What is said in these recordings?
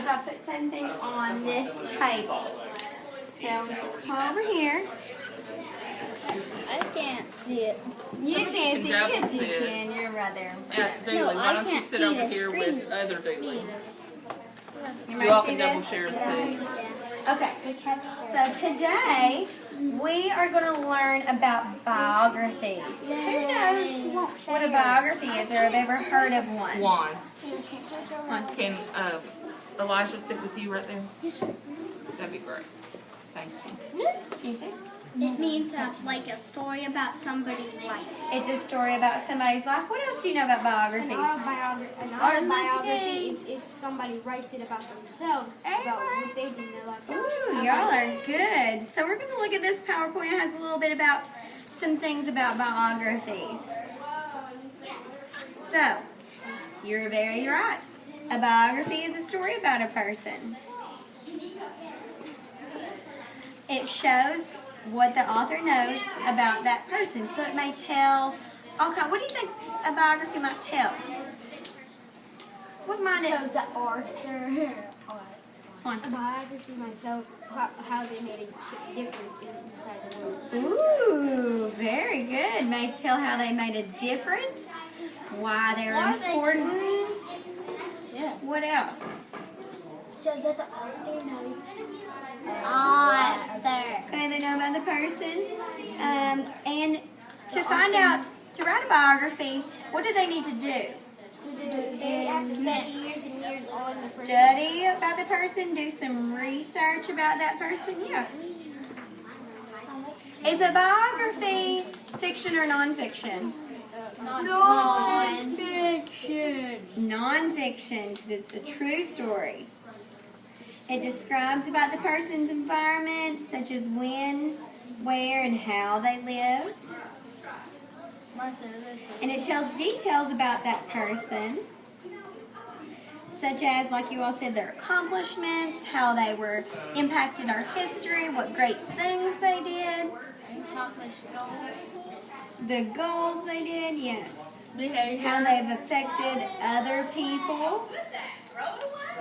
if I put something on this table? So come over here. I can't see it. You can't see it. Yes, you see it. can. You're right there. Dooley, No, why I don't you can't sit see over the here screen. with other Dooley? You You all see can double this? share a seat. Okay. So today we are going to learn about biographies. Who knows what a biography is or have ever heard of one? Juan. Can Elijah sit with you right there? Yes, sir. That'd be great. Thank you. Easy. It means like a story about somebody's life. It's a story about somebody's life. What else do you know about biographies? An autobiography is if somebody writes it about themselves, about what they did in their life. Ooh, y'all are good. So we're going to look at this PowerPoint. It has a little bit about some things about biographies. So, you're very right. A biography is a story about a person. It shows what the author knows about that person. So it may tell, okay, what do you think a biography might tell? What might it? So the author, One. a biography might tell how they made a difference inside the world. Ooh, very good. May tell how they made a difference, why they're important. Yeah. What else? So that the author knows. Okay, they know about the person. And to find out, to write a biography, what do they need to do? They have to study years and years on the person. Study about the person, do some research about that person. Yeah. Is a biography fiction or nonfiction? Non-fiction. Nonfiction, because it's a true story. It describes about the person's environment, such as when, where, and how they lived. And it tells details about that person, such as, like you all said, their accomplishments, how they were impacted our history, what great things they did. The goals they did, yes. How they've affected other people.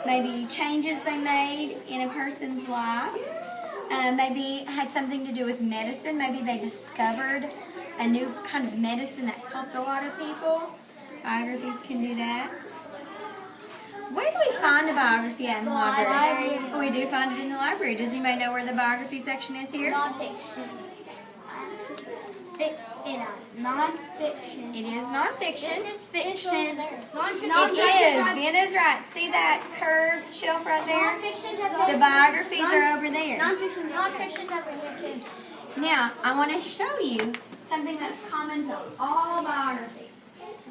Maybe changes they made in a person's life. Maybe had something to do with medicine. Maybe they discovered a new kind of medicine that helped a lot of people. Biographies can do that. Where do we find a biography at in the library? Oh, we do find it in the library. Does anybody know where the biography section is here? Non-fiction. Non-fiction. It is nonfiction. This is fiction. It is. Ben is right. See that curved shelf right there? Non-fiction. The biographies are over there. Non-fiction over here too. Now, I want to show you something that's common to all biographies.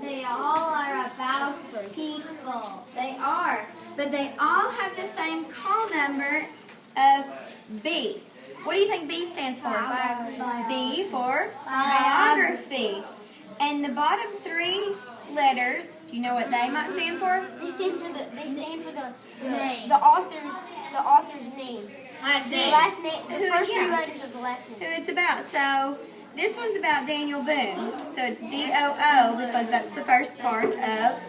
They all are about people. They are, but they all have the same call number of B. What do you think B stands for? B for biography. And the bottom three letters, do you know what they might stand for? They stand for the author's name. The last name. The first three letters of the last name. Who it's about. So this one's about Daniel Boone. So it's B-O-O because that's the first part of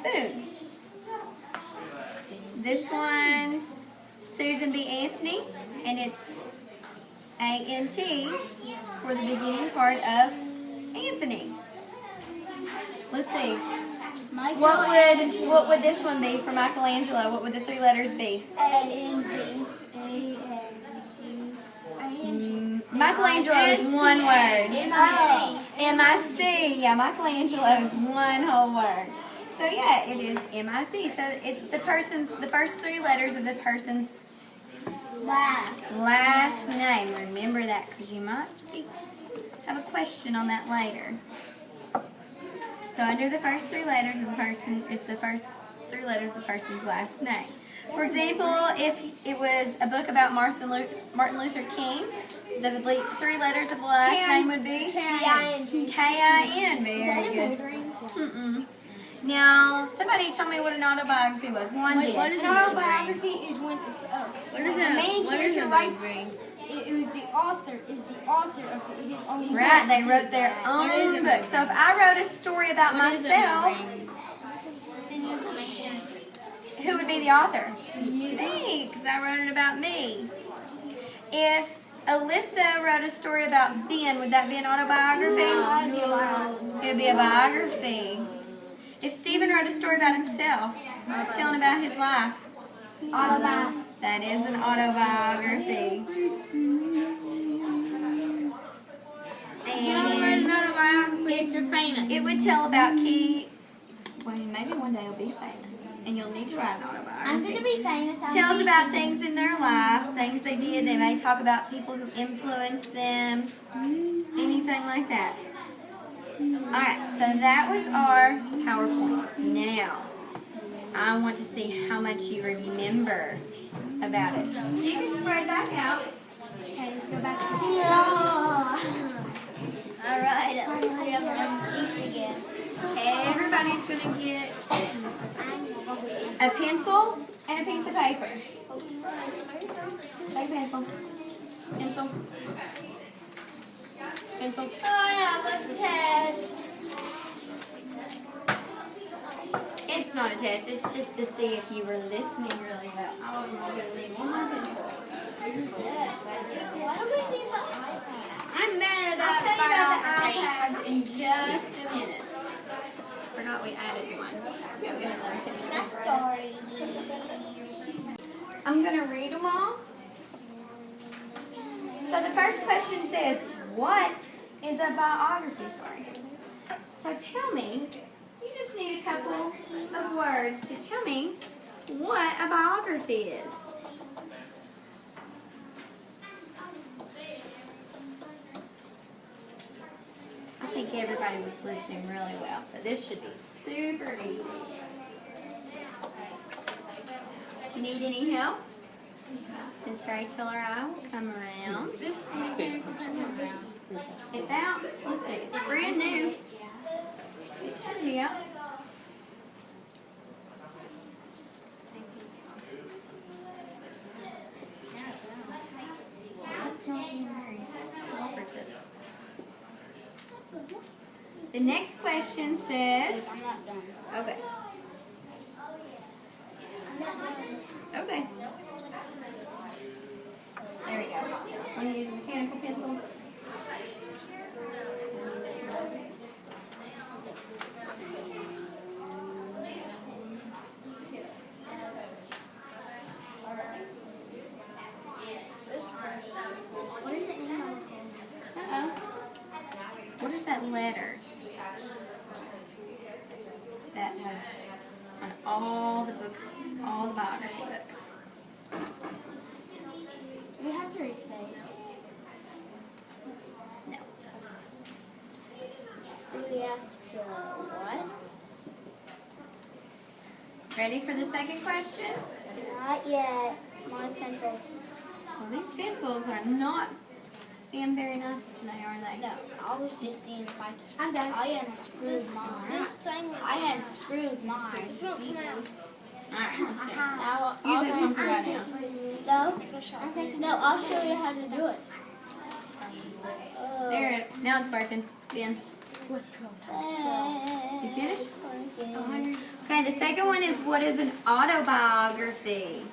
Boone. This one's Susan B. Anthony, and it's A-N-T for the beginning part of Anthony. Let's see. What would this one be for Michelangelo? What would the three letters be? A-N-G. Michelangelo is one word. M-I-C. M-I-C. Yeah, Michelangelo is one whole word. So yeah, it is M-I-C. So it's the first three letters of the person's last name. Remember that because you might have a question on that later. So under the first three letters of the person, it's the first three letters of the person's last name. For example, if it was a book about Martin Luther King, the three letters of the last name would be K-I-N. K-I-N. Very good. Now, somebody tell me what an autobiography was. One did. An autobiography is when the main character writes. It was the author is the author of his own book. Right, they wrote their own book. So if I wrote a story about myself, Who would be the author? Me, because I wrote it about me. If Alyssa wrote a story about Ben, would that be an autobiography? It would be a biography. If Stephen wrote a story about himself, telling about his life, that is an autobiography. And it would tell about well, maybe one day you'll be famous, and you'll need to write an autobiography. I'm going to be famous. Tells about things in their life, things they did. They may talk about people who influenced them, anything like that. Alright, so that was our PowerPoint. Now, I want to see how much you remember about it. So you can spread back out. Okay, go back. Alright, we have our own seats again. Everybody's going to get a pencil and a piece of paper. Take a pencil. Pencil. Pencil. I have a test. It's not a test. It's just to see if you were listening really well. I was not going to leave one more pencil. Why do we need the iPad? I'm mad I'll about tell you about the biography. iPads in just a minute. Forgot we added one. Yeah, we got another pencil. That's story. I'm going to read them all. So the first question says, what is a biography story? So tell me, you just need a couple of words to tell me what a biography is. I think everybody was listening really well, so this should be super easy. If you need any help, Miss Rachel or I will come around. It's out. Let's see. It's brand new. It should be out. That's not being very cooperative. The next question says. I'm not done. Okay. Okay. There we go. Want to use a mechanical pencil? What is it in my phone? Uh-oh. What is that letter that has on all the books, all the biography books? We have to restate. No. We have to what? Ready for the second question? Not yet. My pencils. Well, these pencils are not being very nice today, are they? No, I was just seeing if I'm done. I unscrewed mine. I unscrewed mine. This won't come out. Alright, let's see. Now, Use this one for right now. No, I'll show you how to do it. There, now it's working. Ben. You finished? Okay, the second one is, what is an autobiography?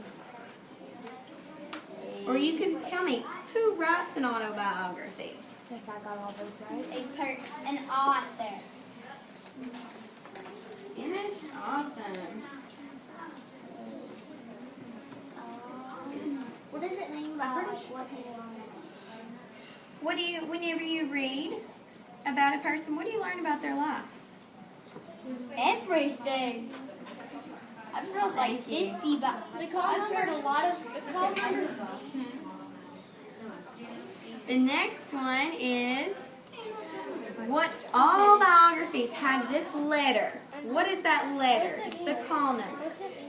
Or you can tell me, who writes an autobiography? If I got all those right. An author. Finished? Awesome. What does it mean by What do you, whenever you read about a person, what do you learn about their life? everything? I've heard like 50, but I've heard a lot of the call numbers. The next one is, what all biographies have this letter. What is that letter? It's the call number. What's it